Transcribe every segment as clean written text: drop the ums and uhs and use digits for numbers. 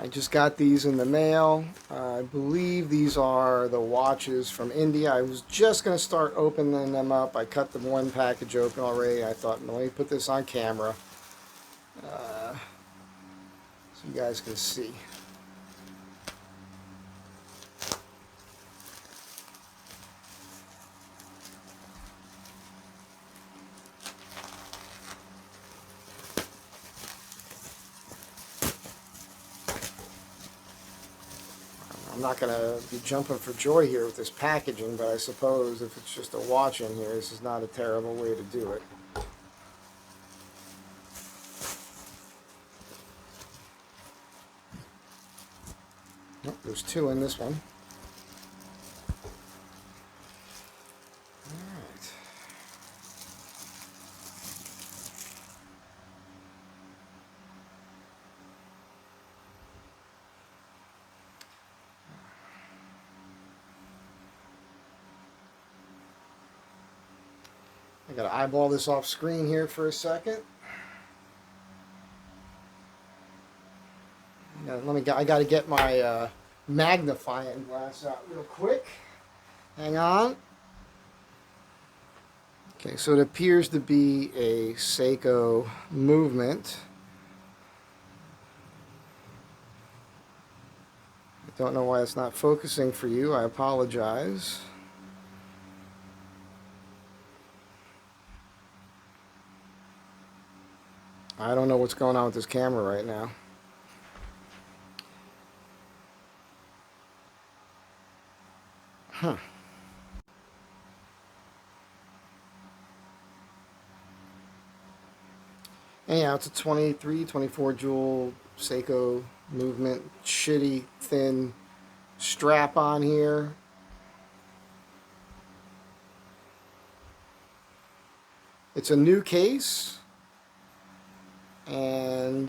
I just got these in the mail. I believe these are the watches from India. I was just going to start opening them up. I cut the one package open already. I thought, let me put this on camera so you guys can see. I'm not going to be jumping for joy here with this packaging, but I suppose if it's just a watch in here, this is not a terrible way to do it. Oh, there's two in this one. All right. I gotta eyeball this off screen here for a second. I gotta get my magnifying glass out real quick. Hang on. Okay, so it appears to be a Seiko movement. I don't know why it's not focusing for you. I apologize. I don't know what's going on with this camera right now. Huh. Anyhow, it's a 23, 24 jewel Seiko movement. Shitty, thin strap on here. It's a new case. And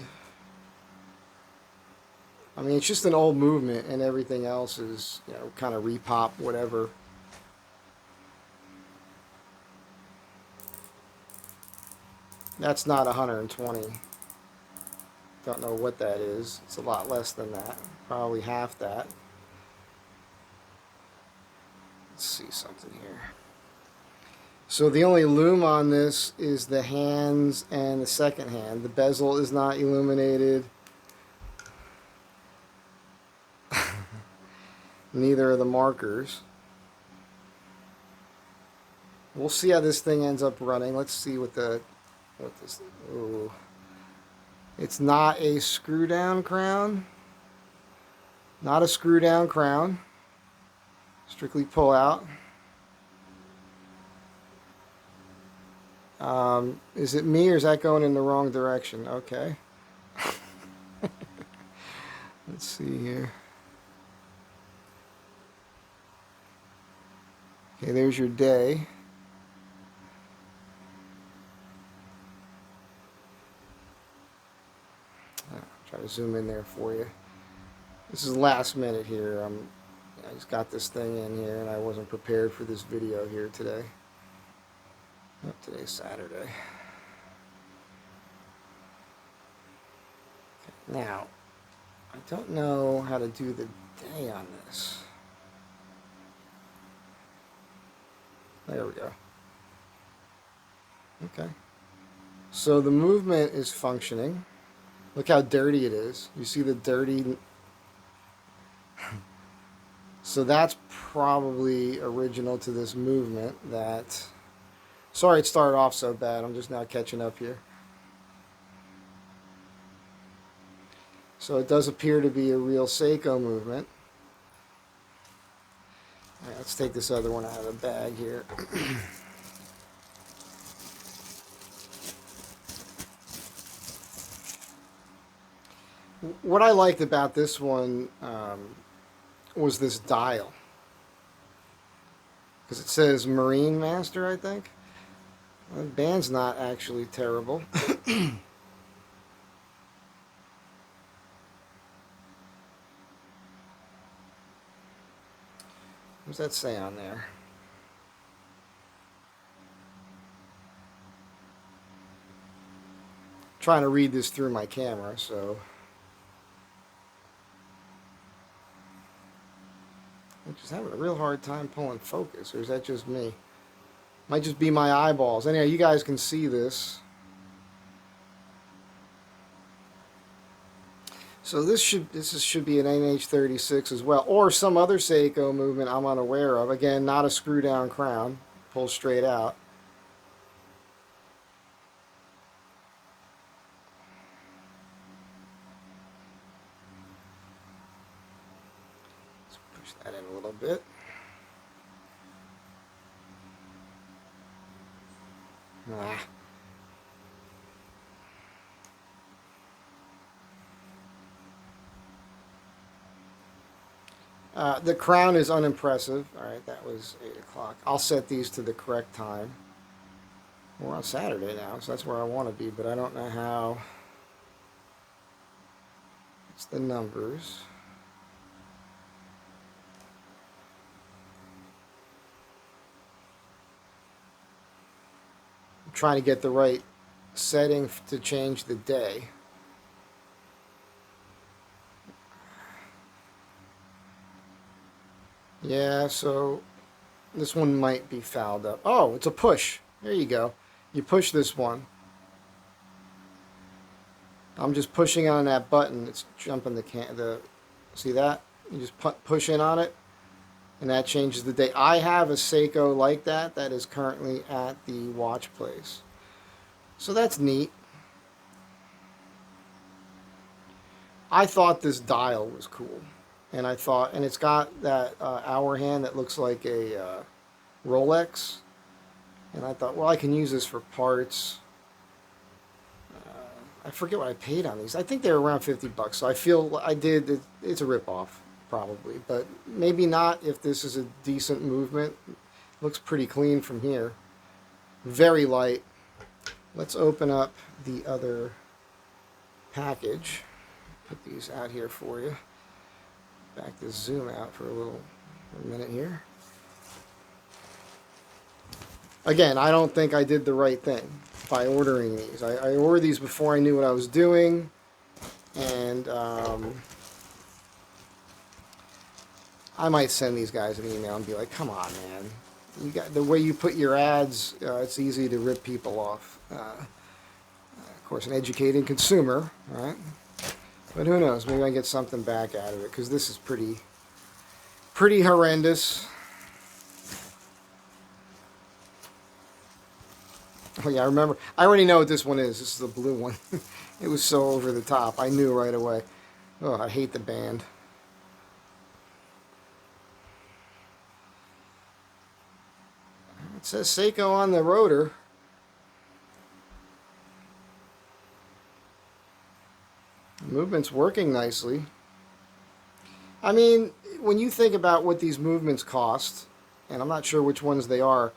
I mean, it's just an old movement, and everything else is, you know, kind of repop, whatever. That's not 120. Don't know what that is. It's a lot less than that. Probably half that. Let's see something here. So the only lume on this is the hands and the second hand. The bezel is not illuminated. Neither are the markers. We'll see how this thing ends up running. Let's see what this. Ooh. It's not a screw down crown. Not a screw down crown. Strictly pull out. Is it me or is that going in the wrong direction? Okay. Let's see here. Okay, there's your day. Try to zoom in there for you. This is last minute here. I just got this thing in here and I wasn't prepared for this video here today. Oh, today's Saturday. Okay, now, I don't know how to do the day on this. There we go. Okay. So the movement is functioning. Look how dirty it is. You see the dirty... So that's probably original to this movement. That... Sorry it started off so bad. I'm just now catching up here. So it does appear to be a real Seiko movement. All right, let's take this other one out of the bag here. What I liked about this one was this dial. Because it says Marine Master, I think. The band's not actually terrible. What does that say on there? I'm trying to read this through my camera, so... I'm just having a real hard time pulling focus, or is that just me? Might just be my eyeballs. Anyway, you guys can see this. So this should be an NH36 as well, or some other Seiko movement I'm unaware of. Again, not a screw down crown, pull straight out. Let's push that in a little bit. Ah. The crown is unimpressive. All right, that was 8 o'clock. I'll set these to the correct time. We're on Saturday now, so that's where I want to be, but I don't know how. It's the numbers. I'm trying to get the right setting to change the day. Yeah, so this one might be fouled up. Oh, it's a push. There you go. You push this one. I'm just pushing on that button. It's jumping the see that? You just push in on it, and that changes the date. I have a Seiko like that is currently at the watch place. So that's neat. I thought this dial was cool. And I thought, and it's got that hour hand that looks like a Rolex. And I thought, well, I can use this for parts. I forget what I paid on these. I think they were around 50 bucks. So I feel it's a ripoff, probably. But maybe not if this is a decent movement. Looks pretty clean from here. Very light. Let's open up the other package. Put these out here for you. Back this zoom out for a minute here. Again, I don't think I did the right thing by ordering these. I ordered these before I knew what I was doing, and I might send these guys an email and be like, "Come on, man! You got the way you put your ads. It's easy to rip people off." Of course, an educated consumer, right? But who knows? Maybe I can get something back out of it, because this is pretty horrendous. Oh yeah, I remember. I already know what this one is. This is the blue one. It was so over the top. I knew right away. Oh, I hate the band. It says Seiko on the rotor. The movement's working nicely. I mean, when you think about what these movements cost, and I'm not sure which ones they are,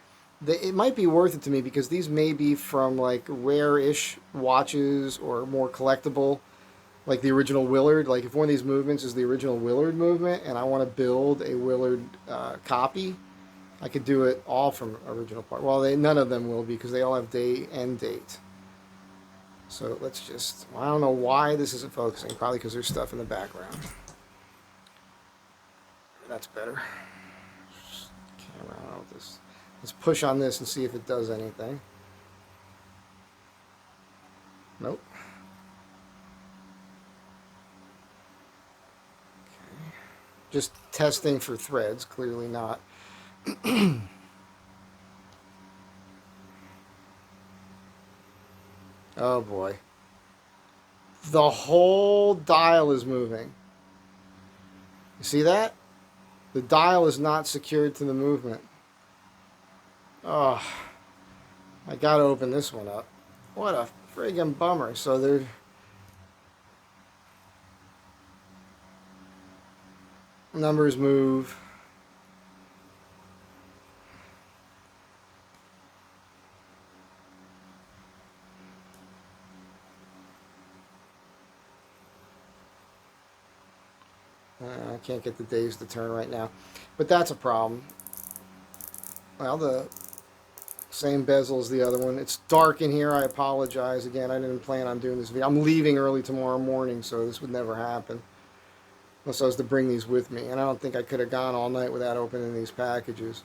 it might be worth it to me, because these may be from like rare-ish watches or more collectible, like the original Willard. Like if one of these movements is the original Willard movement and I want to build a Willard copy, I could do it all from original part. Well, none of them will be, because they all have day and date. So let's just, I don't know why this isn't focusing. Probably because there's stuff in the background. That's better. Camera out this. Let's push on this and see if it does anything. Nope. Okay. Just testing for threads, clearly not. Oh boy. The whole dial is moving. You see that? The dial is not secured to the movement. Oh, I gotta open this one up. What a friggin' bummer. So there. Numbers move. I can't get the days to turn right now, but that's a problem. Well, the same bezel as the other one. It's dark in here. I apologize again. I didn't plan on doing this video. I'm leaving early tomorrow morning, so this would never happen. unless I was to bring these with me. And I don't think I could have gone all night without opening these packages.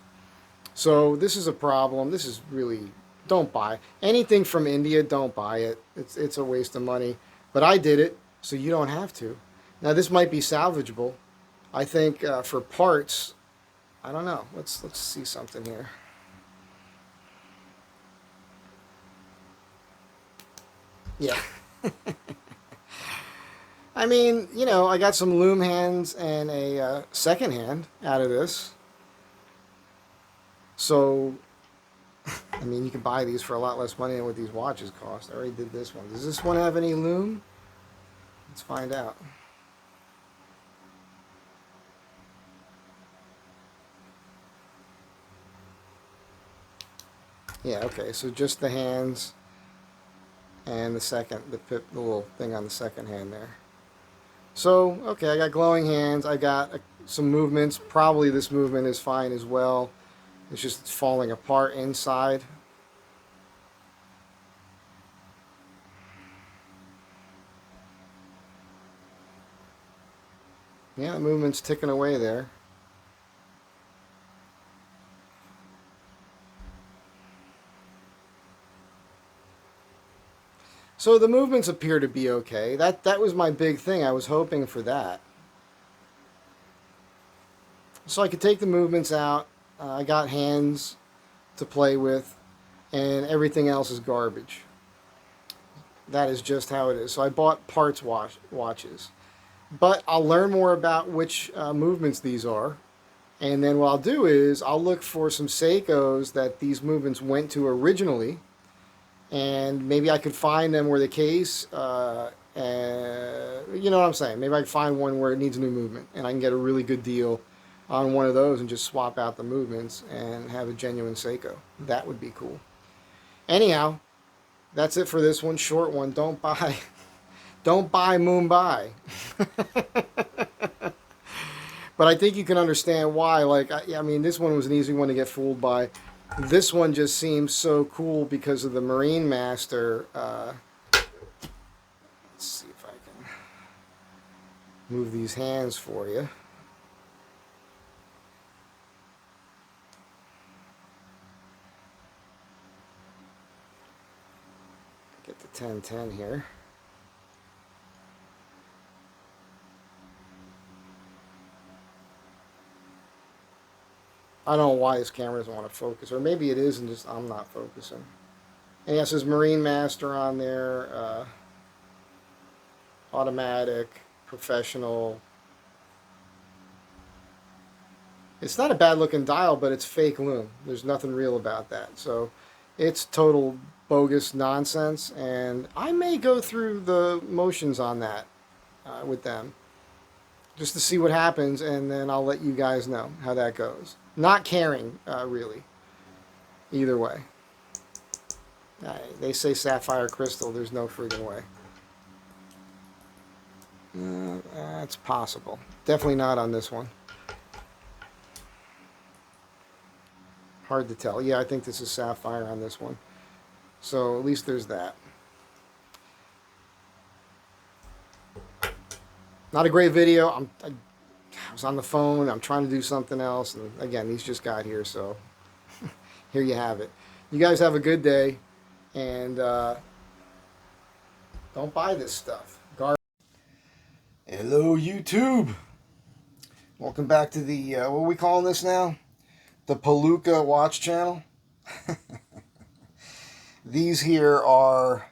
So this is a problem. This is really, don't buy anything from India. Don't buy it. It's a waste of money. But I did it, so you don't have to. Now this might be salvageable. I think for parts, I don't know. Let's see something here. Yeah. I mean, you know, I got some loom hands and a second hand out of this. So, I mean, you can buy these for a lot less money than what these watches cost. I already did this one. Does this one have any loom? Let's find out. Yeah, okay, so just the hands and the little thing on the second hand there. So, okay, I got glowing hands. I got some movements. Probably this movement is fine as well. It's just falling apart inside. Yeah, the movement's ticking away there. So the movements appear to be okay. That was my big thing. I was hoping for that. So I could take the movements out. I got hands to play with, and everything else is garbage. That is just how it is. So I bought parts watches. But I'll learn more about which movements these are. And then what I'll do is I'll look for some Seikos that these movements went to originally. And maybe I could find them where the case, you know what I'm saying? Maybe I can find one where it needs a new movement. And I can get a really good deal on one of those and just swap out the movements and have a genuine Seiko. That would be cool. Anyhow, that's it for this one. Short one. Don't buy Mumbai. But I think you can understand why. Like, I mean, this one was an easy one to get fooled by. This one just seems so cool because of the Marine Master. Let's see if I can move these hands for you. Get the 1010 here. I don't know why this camera doesn't want to focus, or maybe it is and just I'm not focusing. And it says Marine Master on there, automatic, professional. It's not a bad looking dial, but it's fake loom. There's nothing real about that. So it's total bogus nonsense, and I may go through the motions on that with them just to see what happens, and then I'll let you guys know how that goes. Not caring, really, either way. They say sapphire crystal. There's no friggin' way. That's possible. Definitely not on this one. Hard to tell. Yeah, I think this is sapphire on this one. So at least there's that. Not a great video. I was on the phone. I'm trying to do something else. And again, these just got here. So here you have it. You guys have a good day. And don't buy this stuff. Hello, YouTube. Welcome back to the, what are we calling this now? The Palooka Watch Channel. These here are,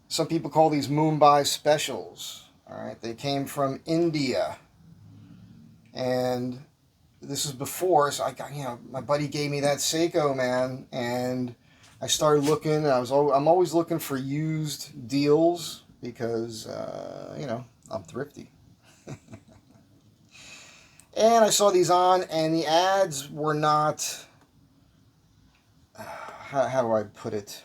some people call these Mumbai Specials. All right, they came from India. And this is before, so I got, you know, my buddy gave me that Seiko, man, and I started looking. I'm always looking for used deals because, you know, I'm thrifty. And I saw these on, and the ads were not, how do I put it?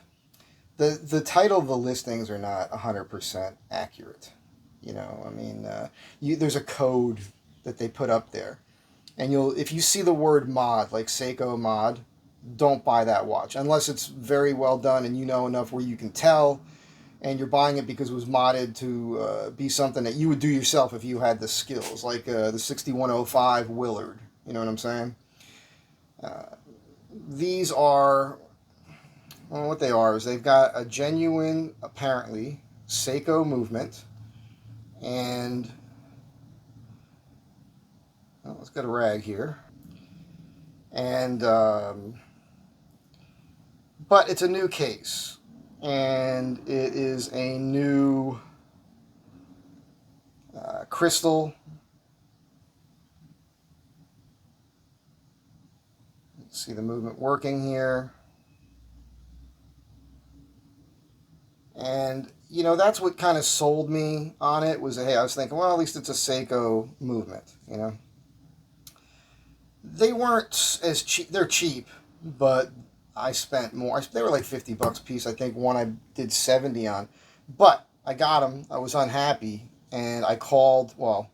The title of the listings are not 100% accurate. You know, I mean, there's a code that they put up there. And if you see the word mod, like Seiko mod, don't buy that watch. Unless it's very well done and you know enough where you can tell. and you're buying it because it was modded to be something that you would do yourself if you had the skills, like the 6105 Willard. You know what I'm saying? These are, well, what they are is they've got a genuine, apparently, Seiko movement, and well, let's get a rag here, and but it's a new case, and it is a new crystal. Let's see the movement working here. And, you know, that's what kind of sold me on it was, hey, I was thinking, well, at least it's a Seiko movement, you know. They weren't as cheap. They're cheap, but I spent more. They were like $50 a piece. I think one I did 70 on. But I got them. I was unhappy. And I called, well,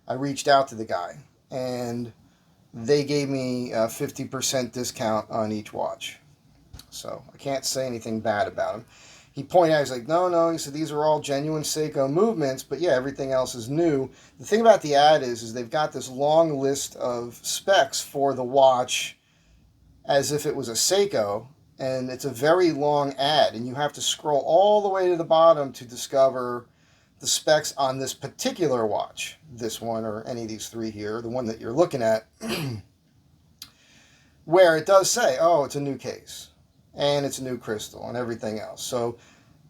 I reached out to the guy. And they gave me a 50% discount on each watch. So I can't say anything bad about him. He pointed out, he's like, no, he said, these are all genuine Seiko movements, but yeah, everything else is new. The thing about the ad is they've got this long list of specs for the watch as if it was a Seiko, and it's a very long ad, and you have to scroll all the way to the bottom to discover the specs on this particular watch, this one or any of these three here, the one that you're looking at, where it does say, oh, it's a new case. And it's a new crystal and everything else. So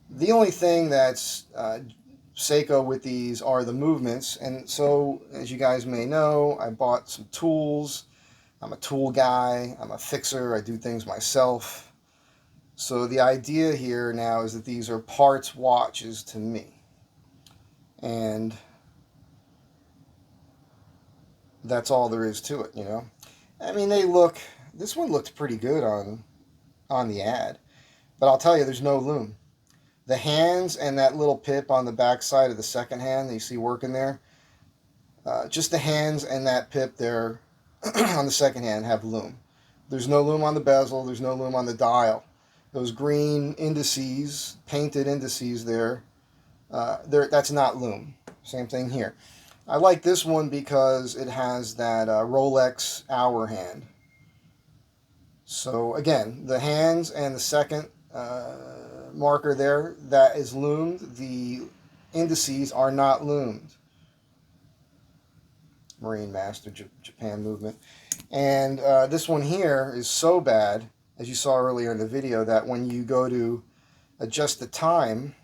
the only thing that's Seiko with these are the movements. And so, as you guys may know, I bought some tools. I'm a tool guy. I'm a fixer. I do things myself. So the idea here now is that these are parts watches to me. And that's all there is to it, you know. I mean, this one looked pretty good on the ad, but I'll tell you, there's no loom. The hands and that little pip on the back side of the second hand that you see working there, just the hands and that pip there on the second hand have loom. There's no loom on the bezel. There's no loom on the dial. Those green indices, painted indices there, that's not loom. Same thing here. I like this one because it has that Rolex hour hand. So again, the hands and the second marker there, that is loomed. The indices are not loomed. Marine Master, Japan movement. And this one here is so bad, as you saw earlier in the video, that when you go to adjust the time,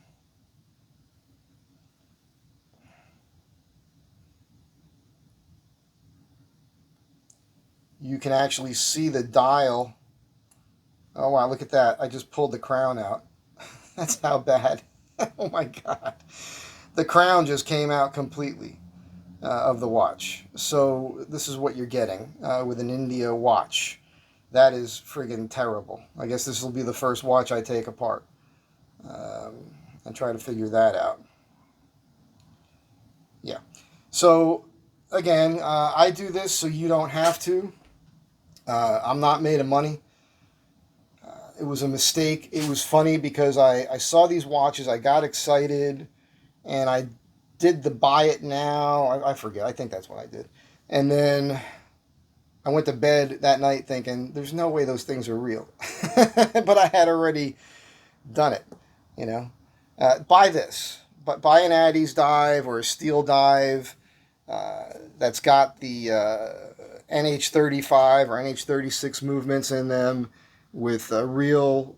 you can actually see the dial. Oh, wow, look at that. I just pulled the crown out. That's how bad. Oh, my God. The crown just came out completely of the watch. So this is what you're getting with an India watch. That is friggin' terrible. I guess this will be the first watch I take apart and try to figure that out. Yeah. So, again, I do this so you don't have to. I'm not made of money. It was a mistake. It was funny because I saw these watches. I got excited, and I did the buy it now. I forget. I think that's what I did. And then I went to bed that night thinking, there's no way those things are real. But I had already done it, you know. Buy this. But buy an Addy's dive or a steel dive that's got the NH35 or NH36 movements in them, with a real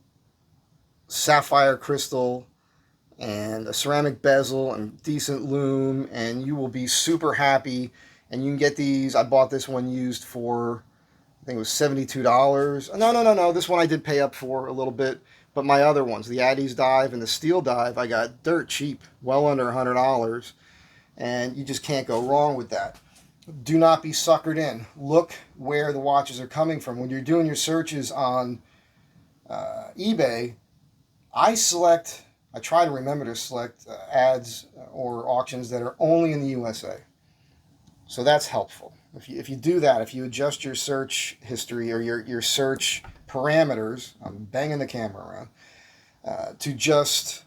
sapphire crystal and a ceramic bezel and decent loom, and you will be super happy. And you can get these. I bought this one used for, I think it was $72. No. This one I did pay up for a little bit. But my other ones, the Addy's dive and the steel dive, I got dirt cheap, well under $100. And you just can't go wrong with that. Do not be suckered in. Look where the watches are coming from. When you're doing your searches on eBay, I try to remember to select ads or auctions that are only in the USA. So that's helpful. If you do that, if you adjust your search history or your search parameters, I'm banging the camera around, to just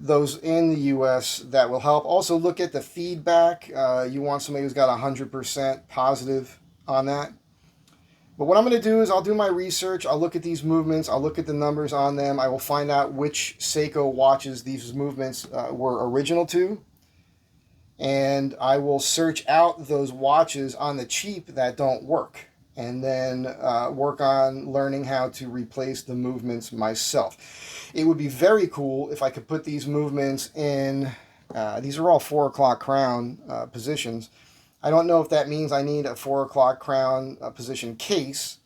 those in the US, that will help. Also look at the feedback. You want somebody who's got 100% positive on that. But what I'm going to do is I'll do my research. I'll look at these movements. I'll look at the numbers on them. I will find out which Seiko watches these movements were original to. And I will search out those watches on the cheap that don't work. And then work on learning how to replace the movements myself. It would be very cool if I could put these movements in, these are all 4 o'clock crown positions. I don't know if that means I need a 4 o'clock crown position case,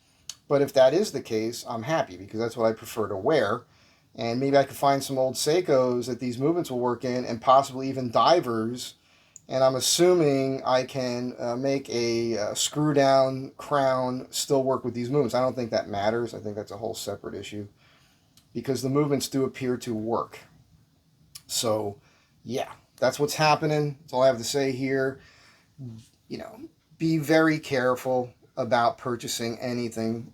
but if that is the case, I'm happy because that's what I prefer to wear. And maybe I could find some old Seikos that these movements will work in, and possibly even divers. And I'm assuming I can make a screw down crown still work with these movements. I don't think that matters. I think that's a whole separate issue because the movements do appear to work. So, yeah, that's what's happening. That's all I have to say here. You know, be very careful about purchasing anything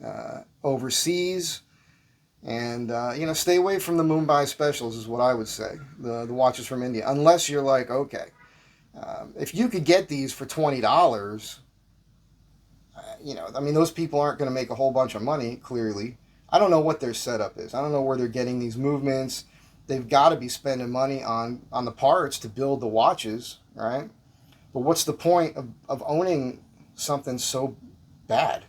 overseas, and you know, stay away from the Mumbai Specials is what I would say. The watches from India, unless you're like, okay, if you could get these for $20, you know, I mean, those people aren't going to make a whole bunch of money. Clearly, I don't know what their setup is. I don't know where they're getting these movements. They've got to be spending money on the parts to build the watches, right? But what's the point of owning something so bad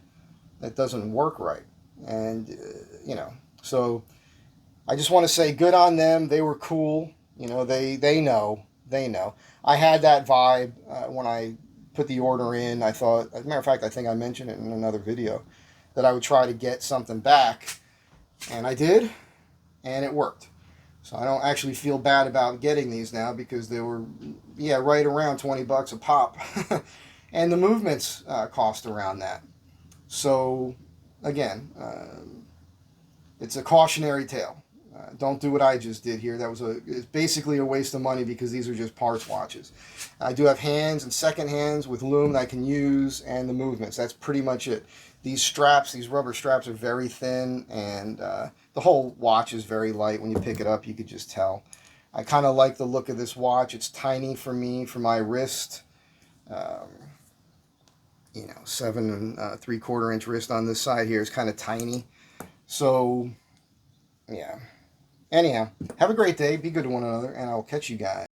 that doesn't work right? And, you know, so I just want to say good on them. They were cool. You know, they know. They know. I had that vibe when I put the order in. I thought, as a matter of fact, I think I mentioned it in another video, that I would try to get something back. And I did, and it worked. So I don't actually feel bad about getting these now because they were, yeah, right around 20 bucks a pop. And the movements cost around that. So, again, it's a cautionary tale. Don't do what I just did here. It's basically a waste of money because these are just parts watches. I do have hands and second hands with lume that I can use, and the movements. That's pretty much it. These straps, these rubber straps, are very thin, and the whole watch is very light. When you pick it up, you could just tell. I kind of like the look of this watch. It's tiny for me, for my wrist. You know, 7 3/4 inch wrist on this side here is kind of tiny. So, yeah. Anyhow, have a great day. Be good to one another, and I'll catch you guys.